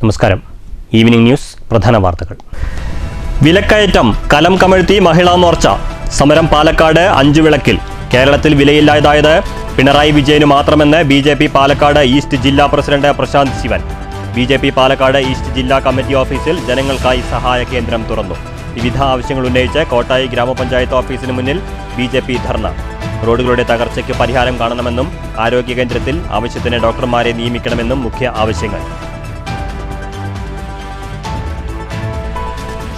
നമസ്കാരം. Evening news പ്രധാന വാർത്തകൾ. വിലക്കയറ്റം കലം കമഴ്ത്തി മഹിളാ മോർച്ച സമരം പാലക്കാട് അഞ്ചുവിളക്കിൽ. കേരളത്തിൽ വിലയില്ലാതായത് പിണറായി വിജയന് മാത്രമെന്ന് BJP പാലക്കാട് ഈസ്റ്റ് ജില്ലാ president Prashanth Sivan. BJP Palakkad east ജില്ലാ കമ്മിറ്റി ഓഫീസിൽ ജനങ്ങൾക്കായി സഹായ കേന്ദ്രം തുറന്നു. വിവിധ ആവശ്യങ്ങൾ ഉന്നയിച്ച് കോട്ടായി ഗ്രാമപഞ്ചായത്ത് ഓഫീസിന് മുന്നിൽ BJP ധർണ. റോഡുകളുടെ തകർച്ചയ്ക്ക് പരിഹാരം കാണണമെന്നും ആരോഗ്യ കേന്ദ്രത്തിൽ ആവശ്യത്തിന് ഡോക്ടർമാരെ നിയമിക്കണമെന്നും മുഖ്യ ആവശ്യങ്ങൾ.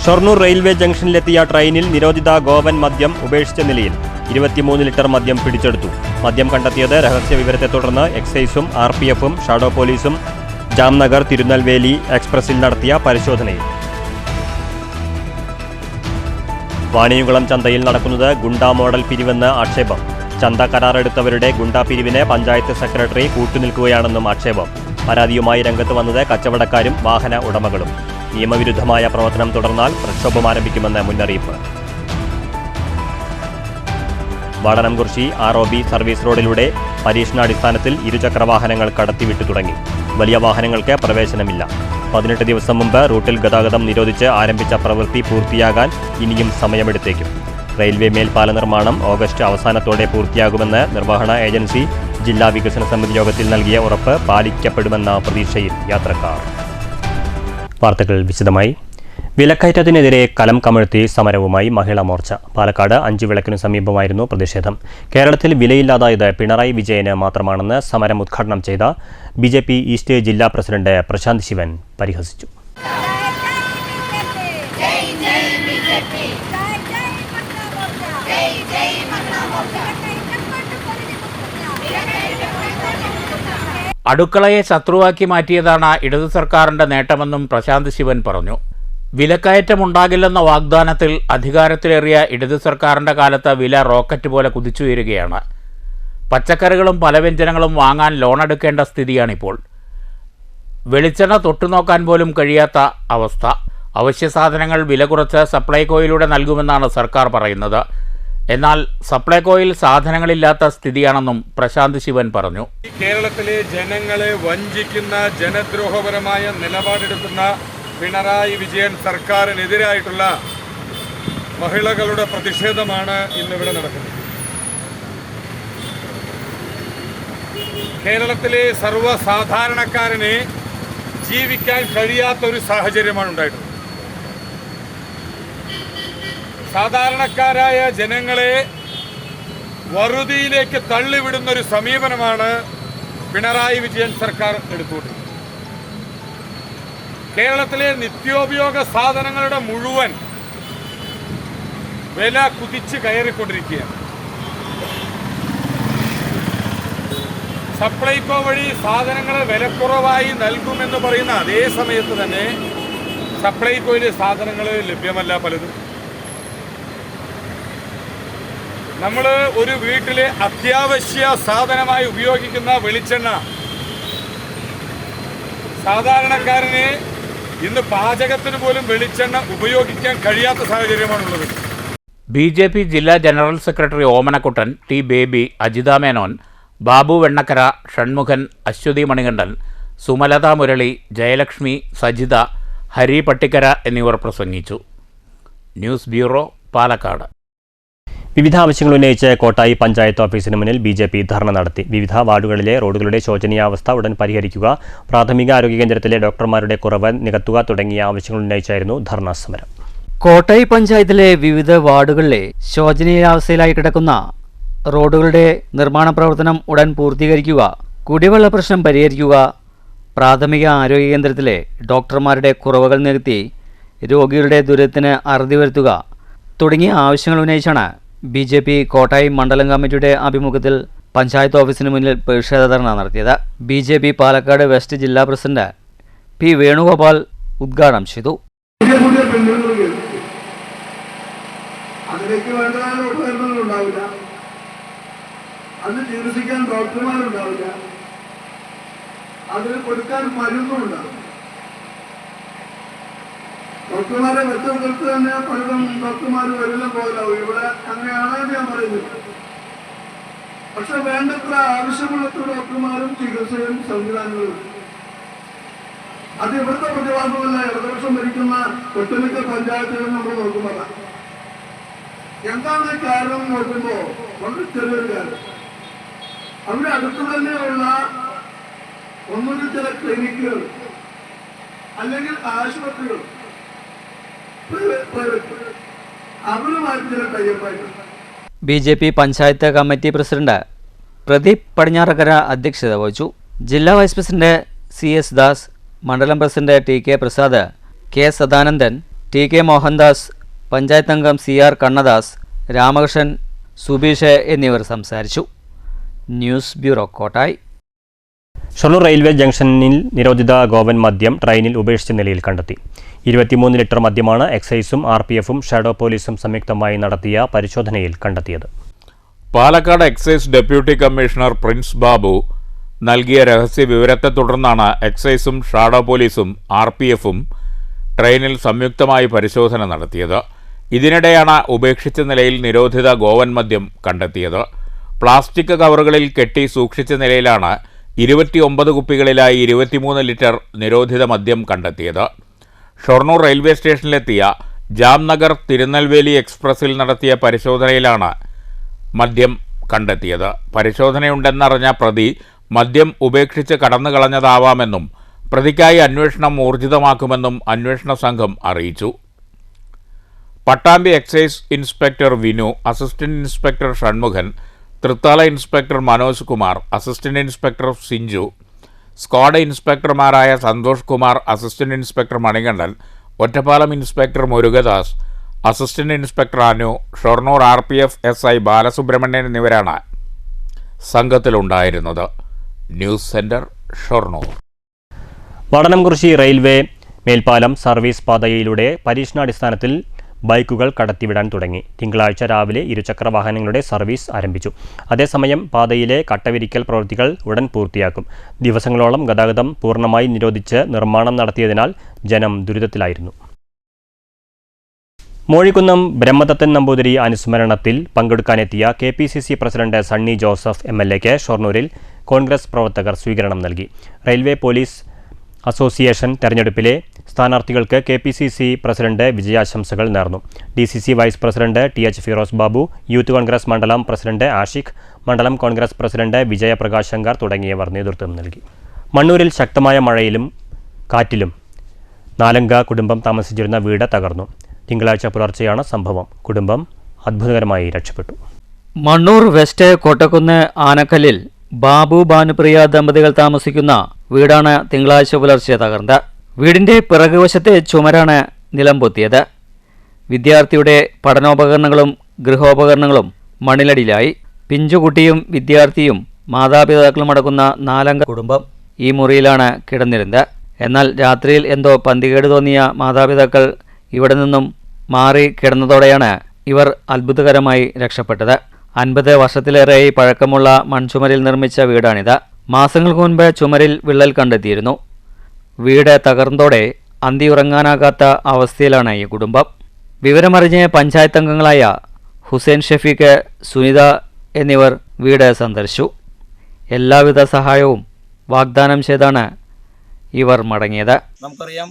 ഷൊർണൂർ റെയിൽവേ ജംഗ്ഷനിലെത്തിയ ട്രെയിനിൽ നിരോധിത ഗോവൻ മദ്യം ഉപേക്ഷിച്ച നിലയിൽ 23 ലിറ്റർ മദ്യം പിടിച്ചെടുത്തു. മദ്യം കണ്ടെത്തിയത് രഹസ്യ വിവരത്തെ തുടർന്ന് എക്സൈസും RPFും ഷാഡോ പോലീസും ജാംനഗർ തിരുനെൽവേലി എക്സ്പ്രസിൽ നടത്തിയ പരിശോധനയിൽ. വാണിയംകുളം ചന്തയിൽ നടക്കുന്നത് ഗുണ്ടാ മോഡൽ പിരിവെന്ന് ആക്ഷേപം. ചന്ത കരാറെടുത്തവരുടെ ഗുണ്ടാ പിരിവിന് പഞ്ചായത്ത് സെക്രട്ടറി കൂട്ടുനിൽക്കുകയാണെന്നും ആക്ഷേപം. പരാതിയുമായി രംഗത്ത് വന്നത് കച്ചവടക്കാരും വാഹന ഉടമകളും. നിയമവിരുദ്ധമായ പ്രവർത്തനം തുടർന്നാൽ പ്രക്ഷോഭം ആരംഭിക്കുമെന്ന് മുന്നറിയിപ്പ്. വാടനംകുറിശി ROB സർവീസ് റോഡിലൂടെ പരീക്ഷണാടിസ്ഥാനത്തിൽ ഇരുചക്രവാഹനങ്ങൾ കടത്തിവിട്ടു തുടങ്ങി. വലിയ വാഹനങ്ങൾക്ക് പ്രവേശനമില്ല. 18 ദിവസം മുമ്പ് റൂട്ടിൽ ഗതാഗതം നിരോധിച്ച് ആരംഭിച്ച പ്രവൃത്തി പൂർത്തിയാകാൻ ഇനിയും സമയമെടുത്തേക്കും. റെയിൽവേ മേൽപ്പാല നിർമ്മാണം ഓഗസ്റ്റ് അവസാനത്തോടെ പൂർത്തിയാകുമെന്ന് നിർവഹണ ഏജൻസി ജില്ലാ വികസന സമിതി യോഗത്തിൽ നൽകിയ ഉറപ്പ് പാലിക്കപ്പെടുമെന്ന പ്രതീക്ഷയിൽ യാത്രക്കാർ. വാർത്തകൾ വിശദമായി. വിലക്കയറ്റത്തിനെതിരെ കലം കമഴ്ത്തി സമരവുമായി മഹിളാ മോർച്ച. പാലക്കാട് അഞ്ചുവിളക്കിനു സമീപമായിരുന്നു പ്രതിഷേധം. കേരളത്തിൽ വിലയില്ലാതായത് പിണറായി വിജയന് മാത്രമാണെന്ന് സമരം ഉദ്ഘാടനം ചെയ്ത BJP ഈസ്റ്റ് ജില്ലാ പ്രസിഡന്റ് പ്രശാന്ത് ശിവൻ പരിഹസിച്ചു. അടുക്കളയെ ശത്രുവാക്കി മാറ്റിയതാണ് ഇടതു സർക്കാരിന്റെ നേട്ടമെന്നും പ്രശാന്ത് ശിവൻ പറഞ്ഞു. വിലക്കയറ്റമുണ്ടാകില്ലെന്ന വാഗ്ദാനത്തിൽ അധികാരത്തിലേറിയ ഇടതു സർക്കാരിന്റെ കാലത്ത് വില റോക്കറ്റ് പോലെ കുതിച്ചുയരുകയാണ്. പച്ചക്കറികളും പലവ്യഞ്ജനങ്ങളും വാങ്ങാൻ ലോണെടുക്കേണ്ട സ്ഥിതിയാണിപ്പോൾ. വെളിച്ചെണ്ണ തൊട്ടുനോക്കാൻ പോലും കഴിയാത്ത അവസ്ഥ. അവശ്യ സാധനങ്ങൾ വില കുറച്ച് സപ്ലൈകോയിലൂടെ നൽകുമെന്നാണ് സർക്കാർ പറയുന്നത്. എന്നാൽ സപ്ലൈകോയിൽ സാധനങ്ങളില്ലാത്ത സ്ഥിതിയാണെന്നും പ്രശാന്ത് ശിവൻ പറഞ്ഞു. കേരളത്തിലെ ജനങ്ങളെ വഞ്ചിക്കുന്ന ജനദ്രോഹപരമായ നിലപാടെടുക്കുന്ന പിണറായി വിജയൻ സർക്കാരിനെതിരായിട്ടുള്ള മഹിളകളുടെ പ്രതിഷേധമാണ് ഇന്നിവിടെ നടക്കുന്നത്. കേരളത്തിലെ സർവ്വസാധാരണക്കാരനെ ജീവിക്കാൻ കഴിയാത്തൊരു സാഹചര്യമാണ് ഉണ്ടായിട്ടുള്ളത്. സാധാരണക്കാരായ ജനങ്ങളെ വറുതിയിലേക്ക് തള്ളിവിടുന്നൊരു സമീപനമാണ് പിണറായി വിജയൻ സർക്കാർ എടുത്തുകൊണ്ടിരിക്കുന്നത്. കേരളത്തിലെ നിത്യോപയോഗ സാധനങ്ങളുടെ മുഴുവൻ വില കുതിച്ച് കയറിക്കൊണ്ടിരിക്കുകയാണ്. സപ്ലൈകോ വഴി സാധനങ്ങൾ വിലക്കുറവായി നൽകുമെന്ന് പറയുന്ന അതേ സമയത്ത് തന്നെ സപ്ലൈകോയിലെ സാധനങ്ങൾ ലഭ്യമല്ല പലതും. നമ്മൾ ഒരു വീട്ടിലെ അത്യാവശ്യ സാധനമായി ഉപയോഗിക്കുന്ന വെളിച്ചെണ്ണ സാധാരണക്കാരനെ ഇന്ന് പാചകത്തിന് പോലും വെളിച്ചെണ്ണ ഉപയോഗിക്കാൻ കഴിയാത്ത സാഹചര്യമാണുള്ളത്. BJP ജില്ലാ general secretary Omanakuttan, T Baby, Ajitha Menon, Babu Vennakkara, Shanmughan, Ashwathi Manikandan, Sumalatha Murali, Jayalakshmi, Sajitha, Hari Pattikkara എന്നിവർ പ്രസംഗിച്ചു. News bureau, Palakkad. വിവിധ ആവശ്യങ്ങൾ ഉന്നയിച്ച് കോട്ടായി പഞ്ചായത്ത് ഓഫീസിന് മുന്നിൽ BJP ധർണ നടത്തി. വിവിധ വാർഡുകളിലെ റോഡുകളുടെ ശോചനീയാവസ്ഥ ഉടൻ പരിഹരിക്കുക, പ്രാഥമിക ആരോഗ്യ കേന്ദ്രത്തിലെ ഡോക്ടർമാരുടെ കുറവ് നികത്തുക തുടങ്ങിയ ആവശ്യങ്ങൾ ഉന്നയിച്ചായിരുന്നു ധർണാ സമരം. കോട്ടായി പഞ്ചായത്തിലെ വിവിധ വാർഡുകളിലെ ശോചനീയാവസ്ഥയിലായി കിടക്കുന്ന റോഡുകളുടെ നിർമ്മാണ പ്രവർത്തനം ഉടൻ പൂർത്തീകരിക്കുക, കുടിവെള്ള പ്രശ്നം പരിഹരിക്കുക, പ്രാഥമിക ആരോഗ്യ കേന്ദ്രത്തിലെ ഡോക്ടർമാരുടെ കുറവുകൾ നികത്തി രോഗികളുടെ ദുരിതത്തിന് അറുതി വരുത്തുക തുടങ്ങിയ ആവശ്യങ്ങൾ ഉന്നയിച്ചാണ് BJP കോട്ടായി മണ്ഡലം കമ്മിറ്റിയുടെ ആഭിമുഖ്യത്തിൽ പഞ്ചായത്ത് ഓഫീസിന് മുന്നിൽ പ്രതിഷേധ ധർണ നടത്തിയത്. BJP പാലക്കാട് വെസ്റ്റ് ജില്ലാ പ്രസിഡന്റ് P വേണുഗോപാൽ ഉദ്ഘാടനം ചെയ്തു. അതിലേക്ക് വേണ്ടതായ ഉപകരണങ്ങളുണ്ടാവില്ല, അതിന് ചികിത്സിക്കാൻ ഡോക്ടർമാരുണ്ടാവില്ല, അതിന് കൊടുക്കാൻ മരുന്നുണ്ടാവില്ല. ഡോക്ടർമാരെ വെച്ചെടുത്ത് തന്നെ പലതും ഡോക്ടർമാർ വരില്ല പോകലാവും. ഇവിടെ അങ്ങനെയാണെന്ന് ഞാൻ പറയുന്നില്ല. പക്ഷെ വേണ്ടത്ര ആവശ്യമുള്ളത്ര ഡോക്ടർമാരും ചികിത്സയും സംവിധാനങ്ങളും അത് ഇവിടുത്തെ പ്രതിഭാസമല്ല, ഇടതുപക്ഷം ഭരിക്കുന്ന ഒട്ടുമിക്ക പഞ്ചായത്തുകളും നമ്മൾ നോക്കുമ്പോഴാണ്. എന്താണ് കാരണം എന്ന് നോക്കുമ്പോൾ വളരെ ചെറിയൊരു കാര്യം, അവിടെ അടുത്ത് തന്നെയുള്ള ഒന്നുകിൽ ചില ക്ലിനിക്കുകൾ അല്ലെങ്കിൽ ആശുപത്രികൾ പ്രൈവറ്റ് അവരുമായിട്ട് ചില ടൈപ്പായിട്ടുണ്ട്. BJP panchayat committee president Pradeep Padinjarakkara അധ്യക്ഷത വഹിച്ചു. ജില്ലാ വൈസ് പ്രസിഡന്റ് CS ദാസ്, മണ്ഡലം president TK Prasad, K Sadanandan, TK Mohandas, panchayat അംഗം CR കണ്ണദാസ്, രാമകൃഷ്ണൻ, സുബീഷ് എന്നിവർ സംസാരിച്ചു. News bureau, Kottayi. Shoranur railway ജംഗ്ഷനിൽ നിരോധിത ഗോവൻ മദ്യം ട്രെയിനിൽ ഉപേക്ഷിച്ച നിലയിൽ കണ്ടെത്തി. 23 ലിറ്റർ മദ്യമാണ് എക്സൈസും RPFും ഷാഡോ പോലീസും സംയുക്തമായി നടത്തിയ പരിശോധനയിൽ കണ്ടെത്തിയത്. Palakkad excise deputy commissioner Prince Babu നൽകിയ രഹസ്യ വിവരത്തെ തുടർന്നാണ് എക്സൈസും ഷാഡോ പോലീസും RPFും ട്രെയിനിൽ സംയുക്തമായി പരിശോധന നടത്തിയത്. ഇതിനിടെയാണ് ഉപേക്ഷിച്ച നിലയിൽ നിരോധിത ഗോവൻ മദ്യം കണ്ടെത്തിയത്. പ്ലാസ്റ്റിക് കവറുകളിൽ കെട്ടി സൂക്ഷിച്ച നിലയിലാണ് 29 കുപ്പികളിലായി 23 ലിറ്റർ നിരോധിത മദ്യം കണ്ടെത്തിയത്. ഷൊർണൂർ റെയിൽവേ സ്റ്റേഷനിലെത്തിയ ജാംനഗർ തിരുനെൽവേലി എക്സ്പ്രസിൽ നടത്തിയ പരിശോധനയിലാണ് മദ്യം കണ്ടെത്തിയത്. പരിശോധനയുണ്ടെന്നറിഞ്ഞ പ്രതി മദ്യം ഉപേക്ഷിച്ച് കടന്നുകളഞ്ഞതാവാമെന്നും പ്രതിക്കായി അന്വേഷണം ഊർജിതമാക്കുമെന്നും അന്വേഷണ സംഘം അറിയിച്ചു. Pattambi excise inspector Vinu, assistant inspector Shanmukhan, Thrithala inspector Manoj Kumar, assistant inspector Sinchu, squad ഇൻസ്പെക്ടർമാരായ Santhosh Kumar, assistant inspector Manikandan, Ottapalam inspector Murugadas, assistant inspector Anu, Shoranur RPF SI Balasubramanian എന്നിവരാണ് സംഘത്തിലുണ്ടായിരുന്നത്. News centre, Shoranur. Vadanamkurissi railway മേൽപ്പാലം സർവീസ് പാതയിലൂടെ പരീക്ഷണാടിസ്ഥാനത്തിൽ ബൈക്കുകൾ കടത്തിവിടാൻ തുടങ്ങി. തിങ്കളാഴ്ച രാവിലെ ഇരുചക്ര വാഹനങ്ങളുടെ സർവീസ് ആരംഭിച്ചു. അതേസമയം പാതയിലെ കട്ടവിരിക്കൽ പ്രവൃത്തികൾ ഉടൻ പൂർത്തിയാക്കും. ദിവസങ്ങളോളം ഗതാഗതം പൂർണ്ണമായി നിരോധിച്ച് നിർമ്മാണം നടത്തിയതിനാൽ ജനം ദുരിതത്തിലായിരുന്നു. മോഴിക്കുന്നം ബ്രഹ്മദത്തൻ നമ്പൂതിരി അനുസ്മരണത്തിൽ പങ്കെടുക്കാനെത്തിയ KPCC പ്രസിഡന്റ് സണ്ണി ജോസഫ് MLAക്ക് ഷൊർണൂരിൽ കോൺഗ്രസ് പ്രവർത്തകർ സ്വീകരണം നൽകി. റെയിൽവേ പോലീസ് അസോസിയേഷൻ തെരഞ്ഞെടുപ്പിലെ സ്ഥാനാർത്ഥികൾക്ക് KPCC പ്രസിഡന്റ് വിജയാശംസകൾ നേർന്നു. DCC vice president TH Firoz Babu, youth Congress മണ്ഡലം പ്രസിഡന്റ് ആഷിഖ്, മണ്ഡലം കോൺഗ്രസ് പ്രസിഡന്റ് വിജയപ്രകാശ് ശങ്കർ തുടങ്ങിയവർ നേതൃത്വം നൽകി. മണ്ണൂരിൽ ശക്തമായ മഴയിലും കാറ്റിലും നാലംഗ കുടുംബം താമസിച്ചിരുന്ന വീട് തകർന്നു. തിങ്കളാഴ്ച പുലർച്ചെയാണ് സംഭവം. കുടുംബം അത്ഭുതകരമായി രക്ഷപ്പെട്ടു. മണ്ണൂർ വെസ്റ്റ് കോട്ടക്കുന്ന് ആനക്കല്ലിൽ ബാബു ഭാനുപ്രിയ ദമ്പതികൾ താമസിക്കുന്ന വീടാണ് തിങ്കളാഴ്ച പുലർച്ചെ തകർന്നത്. വീടിന്റെ പിറകുവശത്തെ ചുമരാണ് നിലം പൊത്തിയത്. വിദ്യാർത്ഥിയുടെ പഠനോപകരണങ്ങളും ഗൃഹോപകരണങ്ങളും മണ്ണിലടിയിലായി. പിഞ്ചുകുട്ടിയും വിദ്യാർത്ഥിയും മാതാപിതാക്കളും അടക്കുന്ന 4 അംഗ കുടുംബം ഈ മുറിയിലാണ് കിടന്നിരുന്നത്. എന്നാൽ രാത്രിയിൽ എന്തോ പന്തികേട് തോന്നിയ മാതാപിതാക്കൾ ഇവിടെ നിന്നും മാറി കിടന്നതോടെയാണ് ഇവർ അത്ഭുതകരമായി രക്ഷപ്പെട്ടത്. 50 വർഷത്തിലേറെയായി പഴക്കമുള്ള മൺചുമരിൽ നിർമ്മിച്ച വീടാണിത്. മാസങ്ങൾക്ക് മുൻപ് ചുമരിൽ വിള്ളൽ കണ്ടെത്തിയിരുന്നു. വീട് തകർന്നതോടെ അന്തിയുറങ്ങാനാകാത്ത അവസ്ഥയിലാണ് ഈ കുടുംബം. വിവരമറിഞ്ഞ് പഞ്ചായത്ത് അംഗങ്ങളായ ഹുസൈൻ ഷഫീഖ്, സുനിത എന്നിവർ വീട് സന്ദർശിച്ചു. എല്ലാവിധ സഹായവും വാഗ്ദാനം ചെയ്താണ് ഇവർ മടങ്ങിയത്. നമുക്കറിയാം,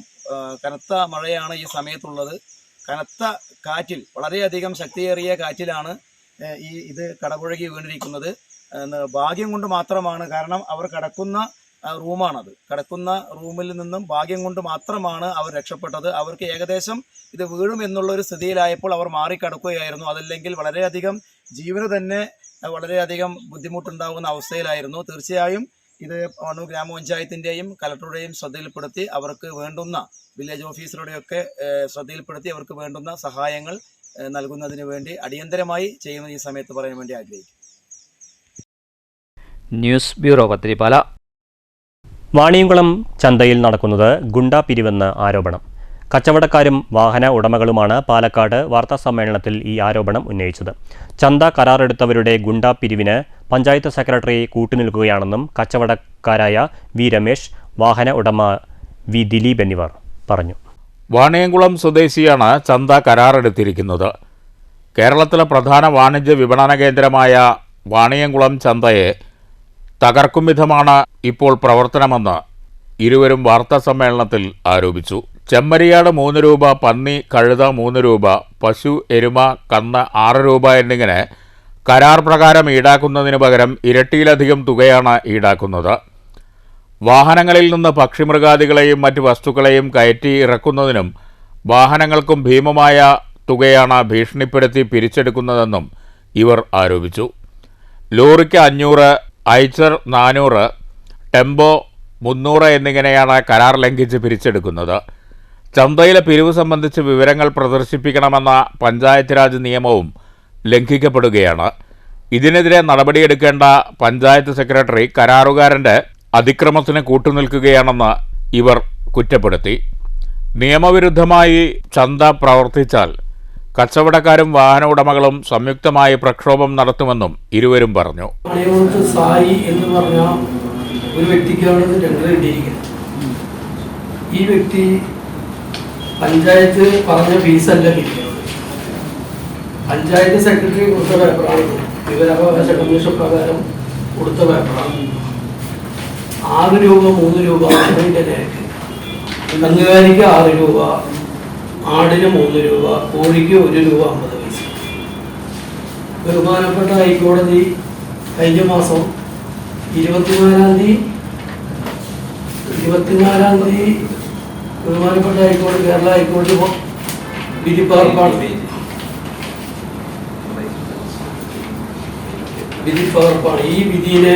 കനത്ത മഴയാണ് ഈ സമയത്തുള്ളത്. കനത്ത കാറ്റിൽ, വളരെയധികം ശക്തിയേറിയ കാറ്റിലാണ് ഇത് കടപുഴകി വീണിരിക്കുന്നത്. ഭാഗ്യം കൊണ്ട് മാത്രമാണ്, കാരണം അവർ കിടക്കുന്ന റൂമാണത്. കിടക്കുന്ന റൂമിൽ നിന്നും ഭാഗ്യം കൊണ്ട് മാത്രമാണ് അവർ രക്ഷപ്പെട്ടത്. അവർക്ക് ഏകദേശം ഇത് വീഴും എന്നുള്ളൊരു സ്ഥിതിയിലായപ്പോൾ അവർ മാറിക്കിടക്കുകയായിരുന്നു. അതല്ലെങ്കിൽ വളരെയധികം ജീവന് തന്നെ വളരെയധികം ബുദ്ധിമുട്ടുണ്ടാകുന്ന അവസ്ഥയിലായിരുന്നു. തീർച്ചയായും ഇത് മണ്ണൂർ ഗ്രാമപഞ്ചായത്തിൻ്റെയും കലക്ടറുടെയും ശ്രദ്ധയിൽപ്പെടുത്തി അവർക്ക് വേണ്ടുന്ന, വില്ലേജ് ഓഫീസറുടെയൊക്കെ ശ്രദ്ധയിൽപ്പെടുത്തി അവർക്ക് വേണ്ടുന്ന സഹായങ്ങൾ നൽകുന്നതിന് വേണ്ടി അടിയന്തരമായി ചെയ്യുന്ന ഈ സമയത്ത് പറയാൻ വേണ്ടി ആഗ്രഹിക്കും. News bureau, Pathiripala. വാണിയംകുളം ചന്തയിൽ നടക്കുന്നത് ഗുണ്ടാ പിരിവെന്ന് ആരോപണം. കച്ചവടക്കാരും വാഹന ഉടമകളുമാണ് പാലക്കാട് വാർത്താസമ്മേളനത്തിൽ ഈ ആരോപണം ഉന്നയിച്ചത്. ചന്ത കരാറെടുത്തവരുടെ ഗുണ്ടാ പിരിവിന് പഞ്ചായത്ത് സെക്രട്ടറി കൂട്ടുനിൽക്കുകയാണെന്നും കച്ചവടക്കാരായ വി രമേശ്, വാഹന ഉടമ വി ദിലീപ് എന്നിവർ പറഞ്ഞു. വാണിയംകുളം സ്വദേശിയാണ് ചന്ത കരാറെടുത്തിരിക്കുന്നത്. കേരളത്തിലെ പ്രധാന വാണിജ്യ വിപണന കേന്ദ്രമായ വാണിയംകുളം ചന്തയെ തകർക്കും വിധമാണ് ഇപ്പോൾ പ്രവർത്തനമെന്ന് ഇരുവരും വാർത്താസമ്മേളനത്തിൽ ആരോപിച്ചു. ചെമ്മരിയാട് 3 രൂപ, പന്നി, കഴുത 3 രൂപ, പശു, എരുമ, കന്ന് 6 രൂപ എന്നിങ്ങനെ കരാർ പ്രകാരം ഈടാക്കുന്നതിന് പകരം ഇരട്ടിയിലധികം തുകയാണ് ഈടാക്കുന്നത്. വാഹനങ്ങളിൽ നിന്ന് പക്ഷിമൃഗാദികളെയും മറ്റ് വസ്തുക്കളെയും കയറ്റി ഇറക്കുന്നതിനും വാഹനങ്ങൾക്കും ഭീമമായ തുകയാണ് ഭീഷണിപ്പെടുത്തി പിരിച്ചെടുക്കുന്നതെന്നും ഇവർ ആരോപിച്ചു. ലോറിക്ക് 500, ഐച്ചർ 400, ടെമ്പോ 300 എന്നിങ്ങനെയാണ് കരാർ ലംഘിച്ച് പിരിച്ചെടുക്കുന്നത്. ചന്തയിലെ പിരിവ് സംബന്ധിച്ച് വിവരങ്ങൾ പ്രദർശിപ്പിക്കണമെന്ന പഞ്ചായത്ത് രാജ് നിയമവും ലംഘിക്കപ്പെടുകയാണ്. ഇതിനെതിരെ നടപടിയെടുക്കേണ്ട പഞ്ചായത്ത് സെക്രട്ടറി കരാറുകാരൻ്റെ അതിക്രമത്തിന് കൂട്ടുനിൽക്കുകയാണെന്ന് ഇവർ കുറ്റപ്പെടുത്തി. നിയമവിരുദ്ധമായി ചന്ത പ്രവർത്തിച്ചാൽ കച്ചവടക്കാരും വാഹന ഉടമകളും സംയുക്തമായി പ്രക്ഷോഭം നടത്തുമെന്നും ഇരുവരും പറഞ്ഞു. സായി എന്ന് പറഞ്ഞ ഒരു വ്യക്തിക്കാണ് ടെൻഡർ കിട്ടിയിരിക്കുന്നത്. ഈ വ്യക്തി പഞ്ചായത്ത് പറഞ്ഞ ഫീസല്ല കിട്ടിയത്. പഞ്ചായത്ത് സെക്രട്ടറി കൊടുത്ത പേപ്പറാണ്, വിവരാവകാശ കമ്മീഷൻ പ്രകാരം കൊടുത്ത പേപ്പറാണ്. 6 രൂപ 3 രൂപ അതിൻ്റെ നിരക്ക്. കന്നുകാലിക്ക് 6 രൂപ, ആടിന് 3 രൂപ, കോഴിക്ക് 1 രൂപ 50 പൈസ. ബഹുമാനപ്പെട്ട ഹൈക്കോടതി കഴിഞ്ഞ മാസം 24-ാം തീയതി ബഹുമാനപ്പെട്ട ഹൈക്കോടതി, കേരള ഹൈക്കോടതി വിധിപ്പകർപ്പാണ്. ഈ വിധിയെ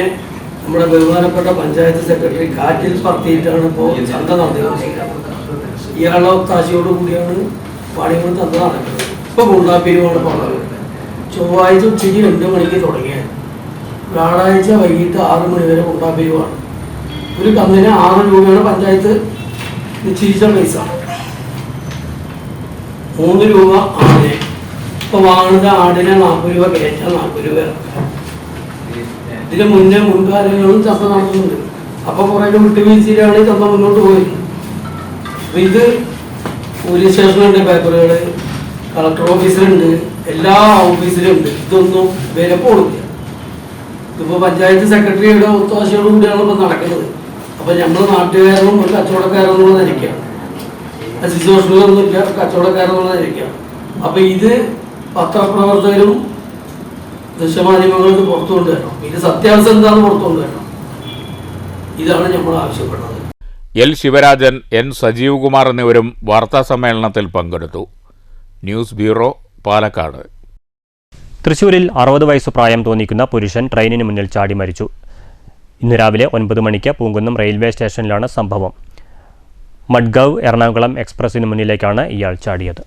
നമ്മുടെ ബഹുമാനപ്പെട്ട പഞ്ചായത്ത് സെക്രട്ടറി കാറ്റിൽ പറത്തിയിട്ടാണ് ഇപ്പോൾ ചന്ത നടത്തിക്കൊണ്ടിരിക്കുന്നത്. ഇയാളുടെ ഒത്താശയോടു കൂടിയാണ് പാടികൾ ചന്ത നടക്കുന്നത്. ഇപ്പോൾ ഗുണ്ടാപ്പിരിവാണ് പറഞ്ഞത്. ചൊവ്വാഴ്ച ഉച്ചയ്ക്ക് 2 മണിക്ക് തുടങ്ങിയത്, വ്യാഴാഴ്ച വൈകിട്ട് 6 മണി വരെ ഗുണ്ടാപ്പിരിവാണ്. ഒരു കന്നിന് 6 രൂപയാണ് പഞ്ചായത്ത് നിശ്ചയിച്ച പൈസ. 3 രൂപ ആടിന്. ഇപ്പോൾ വാങ്ങുന്ന ആടിനെ 40 രൂപ കയറ്റാൻ 40 രൂപ ഇറക്കാം. ഇതിന് മുൻകാലങ്ങളും ചന്ത നടത്തുന്നുണ്ട്. അപ്പോൾ കുറേ വിട്ടുവീഴ്ചയിലാണ് ചന്ത മുന്നോട്ട് പോയത്. അപ്പം ഇത് പോലീസ് സ്റ്റേഷനുണ്ട്, പേപ്പറുകൾ കളക്ടർ ഓഫീസിലുണ്ട്, എല്ലാ ഓഫീസിലും ഉണ്ട്. ഇതൊന്നും വിലപ്പ് കൊടുക്കുക. ഇതിപ്പോൾ പഞ്ചായത്ത് സെക്രട്ടറിയുടെ ഒത്താശയോടു കൂടിയാണ് ഇപ്പോൾ നടക്കുന്നത്. അപ്പോൾ നമ്മൾ നാട്ടുകാരനും ഒരു കച്ചവടക്കാരെന്നുള്ള നിലയ്ക്കാണ്, അസിസ്റ്റോഷനുകളൊന്നുമില്ല, കച്ചവടക്കാരെന്നുള്ള നിലയ്ക്കാണ്. അപ്പോൾ ഇത് പത്രപ്രവർത്തകരും ദൃശ്യമാധ്യമങ്ങൾക്ക് പുറത്തു കൊണ്ടുവരണം. ഇത് സത്യാവസ്ഥ എന്താണെന്ന് പുറത്തു കൊണ്ടുവരണം. ഇതാണ് നമ്മൾ ആവശ്യപ്പെടുന്നത്. എൽ ശിവരാജൻ, എൻ സജീവ് കുമാർ എന്നിവരും വാർത്താസമ്മേളനത്തിൽ പങ്കെടുത്തു. News bureau, Palakkad. തൃശൂരിൽ 60 വയസ്സ് പ്രായം തോന്നിക്കുന്ന പുരുഷൻ ട്രെയിനിന് മുന്നിൽ ചാടി മരിച്ചു. ഇന്ന് രാവിലെ 9 മണിക്ക് പൂങ്കുന്നം റെയിൽവേ സ്റ്റേഷനിലാണ് സംഭവം. മഡ്ഗാവ് എറണാകുളം എക്സ്പ്രസിന് മുന്നിലേക്കാണ് ഇയാൾ ചാടിയത്.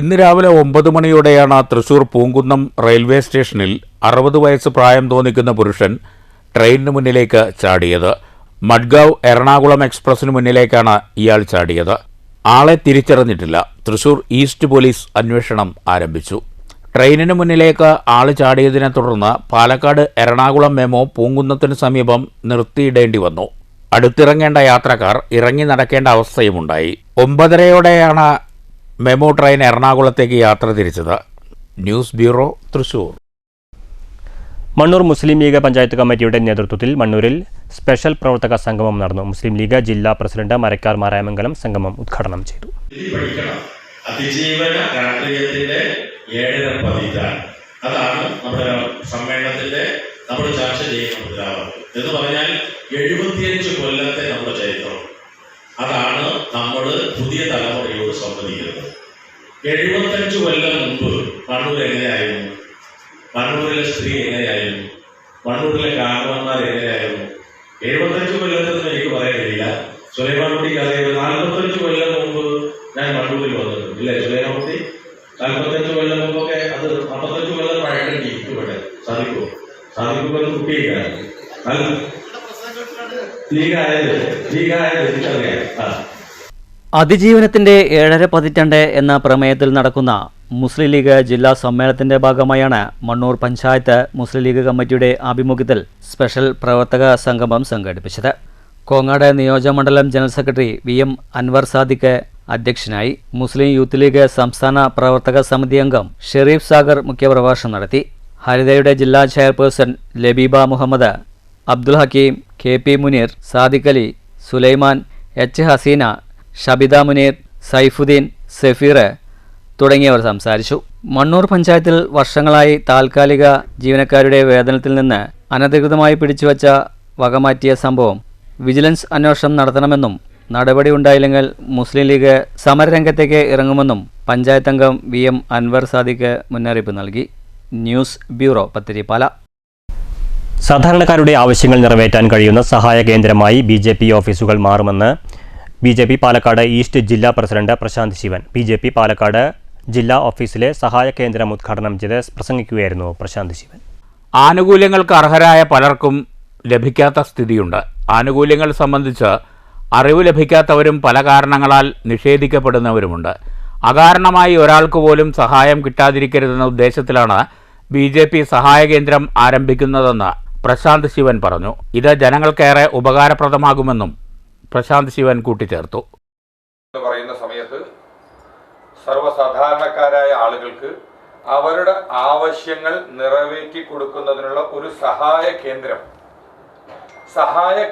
ഇന്ന് രാവിലെ 9 മണിയോടെയാണ് തൃശൂർ പൂങ്കുന്നം റെയിൽവേ സ്റ്റേഷനിൽ 60 വയസ്സ് പ്രായം തോന്നിക്കുന്ന പുരുഷൻ ട്രെയിനിന് മുന്നിലേക്ക് ചാടിയത്. മഡ്ഗാവ് എറണാകുളം എക്സ്പ്രസിന് മുന്നിലേക്കാണ് ഇയാൾ ചാടിയത്. ആളെ തിരിച്ചറിഞ്ഞിട്ടില്ല. തൃശൂർ ഈസ്റ്റ് പോലീസ് അന്വേഷണം ആരംഭിച്ചു. ട്രെയിനിന് മുന്നിലേക്ക് ആള് ചാടിയതിനെ തുടർന്ന് പാലക്കാട് എറണാകുളം മെമോ പൂങ്കുന്നത്തിന് സമീപം നിർത്തിയിടേണ്ടി വന്നു. അടുത്തിറങ്ങേണ്ട യാത്രക്കാർ ഇറങ്ങി നടക്കേണ്ട അവസ്ഥയുമുണ്ടായി. 9:30യോടെയാണ് മെമോ ട്രെയിൻ എറണാകുളത്തേക്ക് യാത്ര തിരിച്ചത്. News bureau, Thrissur. മണ്ണൂർ മുസ്ലിം ലീഗ് പഞ്ചായത്ത് കമ്മിറ്റിയുടെ നേതൃത്വത്തിൽ മണ്ണൂരിൽ സ്പെഷ്യൽ പ്രവർത്തക സംഗമം നടന്നു. മുസ്ലിം ലീഗ് ജില്ലാ പ്രസിഡന്റ് മരക്കാർ മാരായമംഗലം സംഗമം ഉദ്ഘാടനം ചെയ്തു. അതിജീവന രാഷ്ട്രീയത്തിന്റെ 7ാം പതിറ്റാണ്. അതാണ് നമ്മുടെ സമ്മേളനത്തിന്റെ നമ്മൾ ചർച്ച ചെയ്യുന്ന മുദ്രാവാക്യം എന്ന് പറഞ്ഞാൽ 75 കൊല്ലത്തെ നമ്മുടെ ചരിത്രം. അതാണ് നമ്മൾ പുതിയ തലമുറയോട് സംവദിക്കുന്നത്. 75 കൊല്ലം മുമ്പ് മണ്ണൂർ എങ്ങനെയായിരുന്നു, മണ്ണൂരിലെ സ്ത്രീ എങ്ങനെയായിരുന്നു, മണ്ണൂരിലെ കാരണവന്മാർ എങ്ങനെയായിരുന്നു? 75 കൊല്ലത്തൊന്നും എനിക്ക് പറയാൻ കഴിയില്ല. സുലൈമാൻകുട്ടിക്ക് അറിയാം. 45 കൊല്ലം മുമ്പ് ഞാൻ മണ്ണൂരിൽ വന്നിട്ടുണ്ട്, ഇല്ലേ സുലൈമാൻകുട്ടി? 45 കൊല്ലം മുമ്പൊക്കെ അത് 55 കൊല്ലം പഴക്കണ്ടി ഇവിടെ സാധിക്കുമ്പോൾ കുട്ടിയൊക്കെയാണ് ലീഗായത് എനിക്കറിയാം. അതിജീവനത്തിന്റെ 7.5 പതിറ്റാണ്ട് എന്ന പ്രമേയത്തിൽ നടക്കുന്ന മുസ്ലിം ലീഗ് ജില്ലാ സമ്മേളനത്തിന്റെ ഭാഗമായാണ് മണ്ണൂർ പഞ്ചായത്ത് മുസ്ലിം ലീഗ് കമ്മിറ്റിയുടെ ആഭിമുഖ്യത്തിൽ സ്പെഷ്യൽ പ്രവർത്തക സംഗമം സംഘടിപ്പിച്ചത്. കോങ്ങാട് നിയോജകമണ്ഡലം general secretary VM Anvar Sadiq അധ്യക്ഷനായി. മുസ്ലിം യൂത്ത് ലീഗ് സംസ്ഥാന പ്രവർത്തക സമിതി അംഗം ഷെരീഫ് സാഗർ മുഖ്യപ്രഭാഷണം നടത്തി. ഹരിതയുടെ ജില്ലാ chairperson Labeeba Muhammad, Abdul Hakeem, KP Muneer, Sadiq Ali, Sulaiman, H Haseena, Shabitha Muneer, Saifuddin, Safeer തുടങ്ങിയവർ സംസാരിച്ചു. മണ്ണൂർ പഞ്ചായത്തിൽ വർഷങ്ങളായി താൽക്കാലിക ജീവനക്കാരുടെ വേതനത്തിൽ നിന്ന് അനധികൃതമായി പിടിച്ചുവച്ച വകമാറ്റിയ സംഭവം വിജിലൻസ് അന്വേഷണം നടത്തണമെന്നും നടപടി ഉണ്ടായില്ലെങ്കിൽ മുസ്ലിം ലീഗ് സമരരംഗത്തേക്ക് ഇറങ്ങുമെന്നും പഞ്ചായത്ത് അംഗം VM അൻവർ സാദിഖ് മുന്നറിയിപ്പ് നൽകി. News bureau, Pathirippala. സാധാരണക്കാരുടെ ആവശ്യങ്ങൾ നിറവേറ്റാൻ കഴിയുന്ന സഹായ കേന്ദ്രമായി BJP ഓഫീസുകൾ മാറുമെന്ന് BJP പാലക്കാട് ഈസ്റ്റ് ജില്ലാ പ്രസിഡന്റ് പ്രശാന്ത് ശിവൻ. BJP പാലക്കാട് ജില്ലാ ഓഫീസിലെ സഹായ കേന്ദ്രം ഉദ്ഘാടനം ചെയ്ത് പ്രസംഗിക്കുകയായിരുന്നു പ്രശാന്ത് ശിവൻ. ആനുകൂല്യങ്ങൾക്ക് അർഹരായ പലർക്കും ലഭിക്കാത്ത സ്ഥിതിയുണ്ട്. ആനുകൂല്യങ്ങൾ സംബന്ധിച്ച് അറിവ് ലഭിക്കാത്തവരും പല കാരണങ്ങളാൽ നിഷേധിക്കപ്പെടുന്നവരുമുണ്ട്. അകാരണമായി ഒരാൾക്ക് പോലും സഹായം കിട്ടാതിരിക്കരുതെന്ന ഉദ്ദേശത്തിലാണ് BJP സഹായ കേന്ദ്രം ആരംഭിക്കുന്നതെന്ന് പ്രശാന്ത് ശിവൻ പറഞ്ഞു. ഇത് ജനങ്ങൾക്കേറെ ഉപകാരപ്രദമാകുമെന്നും പ്രശാന്ത് ശിവൻ കൂട്ടിച്ചേർത്തു. പറയുന്ന സമയത്ത് സർവ്വസാധാരണക്കാരായ ആളുകൾക്ക് അവരുടെ ആവശ്യങ്ങൾ നിറവേറ്റി കൊടുക്കുന്നതിനുള്ള ഒരു സഹായ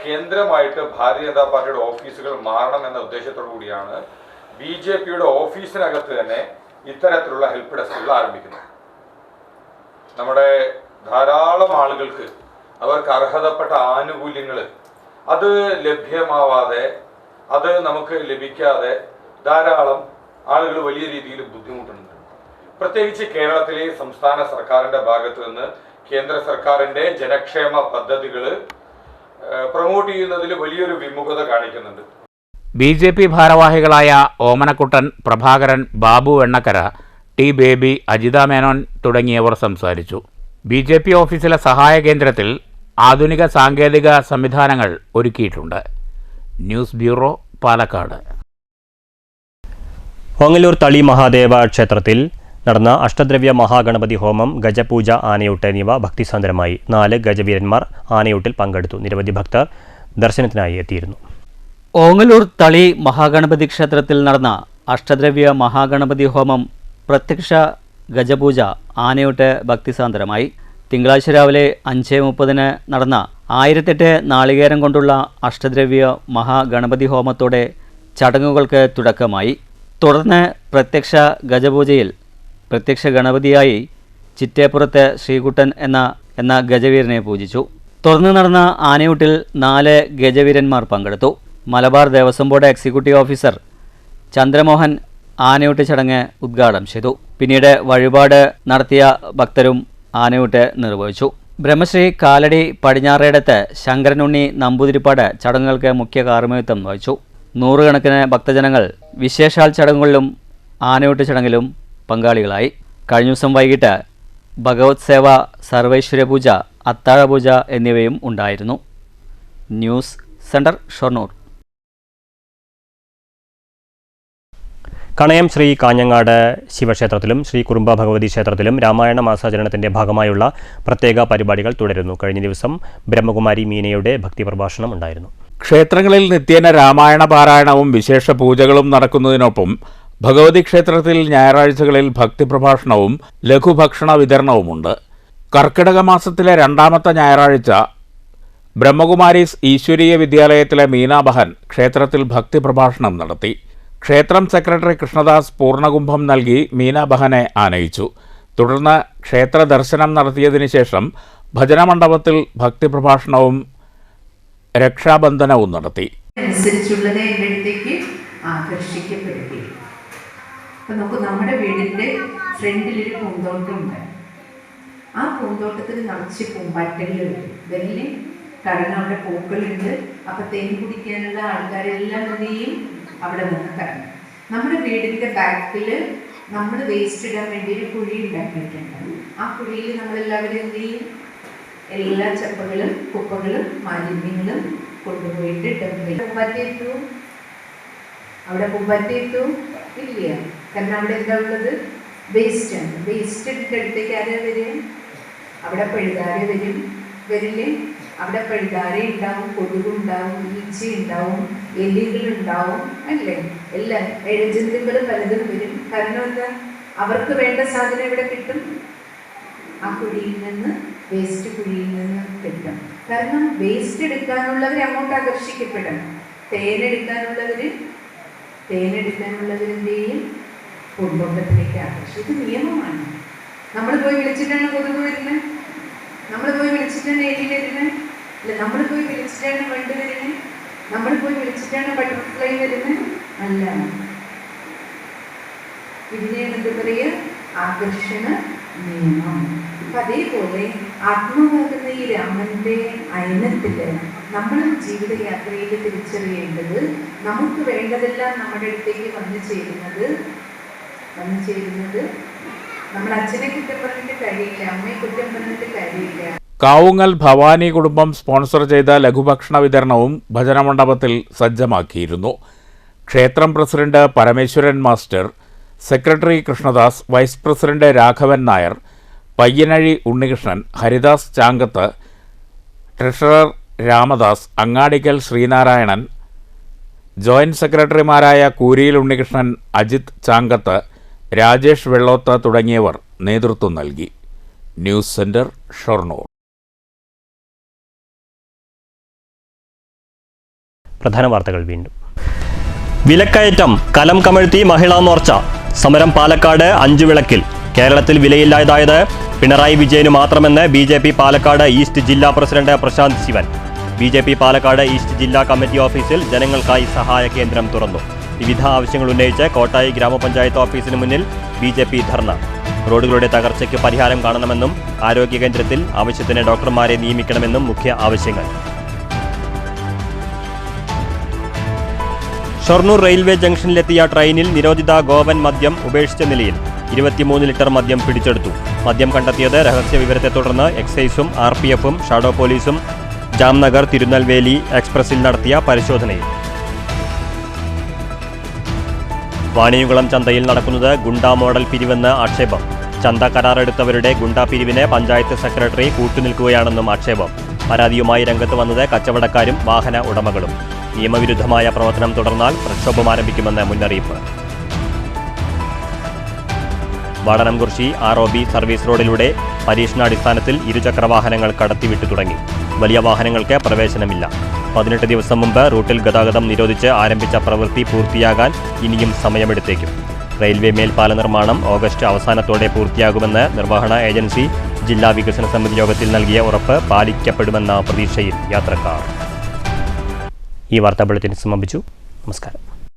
കേന്ദ്രമായിട്ട് ഭാരതീയ ജനതാ പാർട്ടിയുടെ ഓഫീസുകൾ മാറണം എന്ന ഉദ്ദേശത്തോടു കൂടിയാണ് BJPയുടെ ഓഫീസിനകത്ത് തന്നെ ഇത്തരത്തിലുള്ള ഹെൽപ്പ് ഡെസ്കുകൾ ആരംഭിക്കുന്നത്. നമ്മുടെ ധാരാളം ആളുകൾക്ക് അവർക്ക് അർഹതപ്പെട്ട ആനുകൂല്യങ്ങൾ അത് ലഭ്യമാവാതെ, അത് നമുക്ക് ലഭിക്കാതെ ധാരാളം ആളുകൾ വലിയ രീതിയിൽ ബുദ്ധിമുട്ടുന്നുണ്ട്. പ്രത്യേകിച്ച് കേരളത്തിലെ സംസ്ഥാന സർക്കാരിൻ്റെ ഭാഗത്തു നിന്ന് കേന്ദ്ര സർക്കാരിൻ്റെ ജനക്ഷേമ പദ്ധതികൾ പ്രൊമോട്ട് ചെയ്യുന്നതിൽ വലിയൊരു വിമുഖത കാണിക്കുന്നുണ്ട്. BJP ഭാരവാഹികളായ ഓമനക്കുട്ടൻ, പ്രഭാകരൻ, ബാബു വെണ്ണക്കര, T ബേബി, അജിത മേനോൻ തുടങ്ങിയവർ സംസാരിച്ചു. BJP ഓഫീസിലെ സഹായ കേന്ദ്രത്തിൽ ആധുനിക സാങ്കേതിക സംവിധാനങ്ങൾ ഒരുക്കിയിട്ടുണ്ട്. News bureau, Palakkad. ഓങ്ങല്ലൂർ തളി മഹാദേവ ക്ഷേത്രത്തിൽ നടന്ന അഷ്ടദ്രവ്യ മഹാഗണപതി ഹോമം, ഗജപൂജ, ആനയൂട്ട് എന്നിവ ഭക്തിസാന്ദ്രമായി. 4 ഗജവീരന്മാർ ആനയൂട്ടിൽ പങ്കെടുത്തു. നിരവധി ഭക്തർ ദർശനത്തിനായി എത്തിയിരുന്നു. ഓങ്ങല്ലൂർ തളി മഹാഗണപതി ക്ഷേത്രത്തിൽ നടന്ന അഷ്ടദ്രവ്യ മഹാഗണപതി ഹോമം, പ്രത്യക്ഷ ഗജപൂജ, ആനയൂട്ട് ഭക്തിസാന്ദ്രമായി. തിങ്കളാഴ്ച രാവിലെ 5:30 നടന്ന 1008 നാളികേരം കൊണ്ടുള്ള അഷ്ടദ്രവ്യ മഹാഗണപതി ഹോമത്തോടെ ചടങ്ങുകൾക്ക് തുടക്കമായി. തുടർന്ന് പ്രത്യക്ഷ ഗജപൂജയിൽ പ്രത്യക്ഷ ഗണപതിയായി ചിറ്റേപ്പുറത്ത് ശ്രീകുട്ടൻ എന്ന ഗജവീരനെ പൂജിച്ചു. തുടർന്ന് നടന്ന ആനയൂട്ടിൽ 4 ഗജവീരന്മാർ പങ്കെടുത്തു. Malabar Devaswom board executive officer Chandramohan ആനയൂട്ട് ചടങ്ങ് ഉദ്ഘാടനം ചെയ്തു. പിന്നീട് വഴിപാട് നടത്തിയ ഭക്തരും ആനയൂട്ട് നിർവഹിച്ചു. ബ്രഹ്മശ്രീ കാലടി പടിഞ്ഞാറേടത്ത് ശങ്കരനുണ്ണി നമ്പൂതിരിപ്പാട് ചടങ്ങുകൾക്ക് മുഖ്യ കാർമ്മികത്വം വഹിച്ചു. 100 കണക്കിന് ഭക്തജനങ്ങൾ വിശേഷാൽ ചടങ്ങുകളിലും ആനയൂട്ട് ചടങ്ങിലും പങ്കാളികളായി. കഴിഞ്ഞ ദിവസം വൈകിട്ട് ഭഗവത് സേവ, സർവൈശ്വര്യ പൂജ, അത്താഴപൂജ എന്നിവയും ഉണ്ടായിരുന്നു. News centre, Shoranur. കണയം ശ്രീ കാഞ്ഞങ്ങാട് ശിവക്ഷേത്രത്തിലും ശ്രീ കുറുമ്പ ഭഗവതി ക്ഷേത്രത്തിലും രാമായണ മാസാചരണത്തിന്റെ ഭാഗമായുള്ള പ്രത്യേക പരിപാടികൾ തുടരുന്നു. കഴിഞ്ഞ ദിവസം ബ്രഹ്മകുമാരി മീനയുടെ ഭക്തിപ്രഭാഷണം ഉണ്ടായിരുന്നു. ക്ഷേത്രങ്ങളിൽ നിത്യേന രാമായണ പാരായണവും വിശേഷ പൂജകളും നടക്കുന്നതിനൊപ്പം ഭഗവതി ക്ഷേത്രത്തിൽ ഞായറാഴ്ചകളിൽ ഭക്തിപ്രഭാഷണവും ലഘുഭക്ഷണ വിതരണവുമുണ്ട്. കർക്കിടക മാസത്തിലെ 2ാമത്തെ ഞായറാഴ്ച ബ്രഹ്മകുമാരീസ് ഈശ്വരീയ വിദ്യാലയത്തിലെ മീനാബഹൻ ക്ഷേത്രത്തിൽ ഭക്തിപ്രഭാഷണം നടത്തി. ക്ഷേത്രം സെക്രട്ടറി കൃഷ്ണദാസ് പൂർണ്ണകുംഭം നൽകി മീനാബഹനെ ആനയിച്ചു. തുടർന്ന് ക്ഷേത്ര ദർശനം നടത്തിയതിനു ശേഷം ഭജനമണ്ഡപത്തിൽ ഭക്തിപ്രഭാഷണവും രക്ഷാബന്ധനവും നടത്തി. അനുസരിച്ചുള്ളത് എൻ്റെ അടുത്തേക്ക് ആകർഷിക്കപ്പെടുകയും അപ്പം നമുക്ക് നമ്മുടെ വീടിൻ്റെ ഫ്രണ്ടിലൊരു പൂന്തോട്ടമുണ്ട്. ആ പൂന്തോട്ടത്തിൽ നിറച്ച് പൂമ്പാറ്റകൾ വലിയ കാരണം അവിടെ പൂക്കളുണ്ട്. അപ്പം തേൻ കുടിക്കാനുള്ള ആൾക്കാരെല്ലാം എന്തെയും അവിടെ നിന്ന് കറങ്ങും. നമ്മുടെ വീടിൻ്റെ ബാക്കിൽ നമ്മൾ വേസ്റ്റ് ഇടാൻ വേണ്ടി ഒരു കുഴി ഉണ്ടാക്കിയിട്ടുണ്ട്. ആ കുഴിയിൽ നമ്മളെല്ലാവരും എന്ത് ചെയ്യും? എല്ലാ ചപ്പകളും കുപ്പകളും മാലിന്യങ്ങളും കൊണ്ടുപോയിട്ട് പൂമ്പാറ്റയെത്തു. അവിടെ പൂമ്പാറ്റയെത്തു ഇല്ല. കാരണം അവിടെ എന്താ ഉള്ളത്? വേസ്റ്റാണ്. വേസ്റ്റിൻ്റെ അടുത്തേക്ക് ആരാ വരും? അവിടെ പഴുതാര വരില്ലേ? അവിടെ പഴുതാര ഉണ്ടാവും, കൊതുകുണ്ടാവും, ഈച്ച ഉണ്ടാവും, എലികളുണ്ടാവും, അല്ലേ? എല്ലാം ഇഴജന്തുക്കൾ പലതും വരും. കാരണം എന്താ? അവർക്ക് വേണ്ട സാധനം ഇവിടെ കിട്ടും. ആ കുഴിയിൽ നിന്ന്, വേസ്റ്റ് കുഴിയിൽ നിന്ന് കിട്ടും. കാരണം വേസ്റ്റ് എടുക്കാനുള്ളവർ അങ്ങോട്ട് ആകർഷിക്കപ്പെടണം. തേനെടുക്കാനുള്ളവരിൻ്റെയും പൂന്തോട്ടത്തിലേക്ക് ആകർഷിക്കും. ഇത് നിയമമാണ്. നമ്മൾ പോയി വിളിച്ചിട്ടാണ് കൊതുക് വരുന്നത്, നമ്മൾ പോയി വിളിച്ചിട്ടാണ് എലി വരുന്നത്, അല്ല നമ്മൾ പോയി വിളിച്ചിട്ടാണ് വണ്ട് വരുന്നത്, നമ്മൾ പോയി വിളിച്ചിട്ടാണ് ബട്ടർഫ്ലൈ വരുന്നത്, അല്ല. ഇതിനെയാണ് എന്താ പറയുക? ആകർഷണ നിയമം. അപ്പം അതേപോലെ ആത്മാവാകുന്ന ഈ രാമന്റെ അയനത്തിൽ നമ്മൾ ജീവിതയാത്രയിൽ തിരിച്ചറിയേണ്ടത് നമുക്ക് വേണ്ടതെല്ലാം നമ്മുടെ അടുത്തേക്ക് വന്നു ചേരുന്നത് നമ്മൾ അച്ഛനെ കുറ്റം പറഞ്ഞിട്ട് കാര്യമില്ല, അമ്മയെ കുറ്റം പറഞ്ഞിട്ട് കാര്യമില്ല. കാവുങ്ങൽ ഭവാനി കുടുംബം സ്പോൺസർ ചെയ്ത ലഘുഭക്ഷണ വിതരണവും ഭജനമണ്ഡപത്തിൽ സജ്ജമാക്കിയിരുന്നു. ക്ഷേത്രം president Parameswaran master, secretary Krishnadas, vice president Raghavan Nair, Payyanazhi Unnikrishnan, Haridas Changath, treasurer Ramadas, Angadikkal Sreenarayanan, joint സെക്രട്ടറിമാരായ കൂരിയിൽ ഉണ്ണികൃഷ്ണൻ, അജിത് ചാങ്കത്ത്, രാജേഷ് വെള്ളോത്ത് തുടങ്ങിയവർ നേതൃത്വം നൽകി. News centre, Shoranur. പ്രധാന വാർത്തകൾ വീണ്ടും. വിലക്കയറ്റം കലം കമഴ്ത്തി മഹിളാ മോർച്ച. സമരം പാലക്കാട് അഞ്ചുവിളക്കിൽ. കേരളത്തിൽ വിലയില്ലാതായത് പിണറായി വിജയനു മാത്രമെന്ന് BJP പാലക്കാട് ഈസ്റ്റ് ജില്ലാ president Prashanth Sivan. BJP Palakkad east ജില്ലാ കമ്മിറ്റി ഓഫീസിൽ ജനങ്ങൾക്കായി സഹായ കേന്ദ്രം തുറന്നു. വിവിധ ആവശ്യങ്ങൾ ഉന്നയിച്ച് കോട്ടായി ഗ്രാമപഞ്ചായത്ത് ഓഫീസിന് മുന്നിൽ BJP ധർണ. റോഡുകളുടെ തകർച്ചയ്ക്ക് പരിഹാരം കാണണമെന്നും ആരോഗ്യ കേന്ദ്രത്തിൽ ആവശ്യത്തിന് ഡോക്ടർമാരെ നിയമിക്കണമെന്നും മുഖ്യ ആവശ്യങ്ങൾ. ഷൊർണൂർ റെയിൽവേ ജംഗ്ഷനിലെത്തിയ ട്രെയിനിൽ നിരോധിത ഗോവൻ മദ്യം ഉപേക്ഷിച്ച നിലയിൽ 23 ലിറ്റർ മദ്യം പിടിച്ചെടുത്തു. മദ്യം കണ്ടെത്തിയത് രഹസ്യ വിവരത്തെ തുടർന്ന് എക്സൈസും RPFും ഷാഡോ പോലീസും ജാംനഗർ തിരുനെൽവേലി എക്സ്പ്രസിൽ നടത്തിയ പരിശോധനയിൽ. വാണിയംകുളം ചന്തയിൽ നടക്കുന്നത് ഗുണ്ടാ മോഡൽ പിരിവെന്ന് ആക്ഷേപം. ചന്ത കരാറെടുത്തവരുടെ ഗുണ്ടാ പിരിവിന് പഞ്ചായത്ത് സെക്രട്ടറി കൂട്ടുനിൽക്കുകയാണെന്നും ആക്ഷേപം. പരാതിയുമായി രംഗത്ത് വന്നത് കച്ചവടക്കാരും വാഹന ഉടമകളും. നിയമവിരുദ്ധമായ പ്രവർത്തനം തുടർന്നാൽ പ്രക്ഷോഭം ആരംഭിക്കുമെന്ന് മുന്നറിയിപ്പ്. വാടനംകുറിശി ROB സർവീസ് റോഡിലൂടെ പരീക്ഷണാടിസ്ഥാനത്തിൽ ഇരുചക്രവാഹനങ്ങൾ കടത്തിവിട്ടു തുടങ്ങി. വലിയ വാഹനങ്ങൾക്ക് പ്രവേശനമില്ല. 18 ദിവസം മുമ്പ് റൂട്ടിൽ ഗതാഗതം നിരോധിച്ച് ആരംഭിച്ച പ്രവൃത്തി പൂർത്തിയാകാൻ ഇനിയും സമയമെടുത്തേക്കും. റെയിൽവേ മേൽപ്പാല നിർമ്മാണം ഓഗസ്റ്റ് അവസാനത്തോടെ പൂർത്തിയാകുമെന്ന് നിർവഹണ ഏജൻസി ജില്ലാ വികസന സമിതി യോഗത്തിൽ നൽകിയ ഉറപ്പ് പാലിക്കപ്പെടുമെന്ന പ്രതീക്ഷയിൽ യാത്രക്കാർ. ഈ വാർത്താ ബുള്ളറ്റിൻ സമാപിച്ചു. നമസ്കാരം.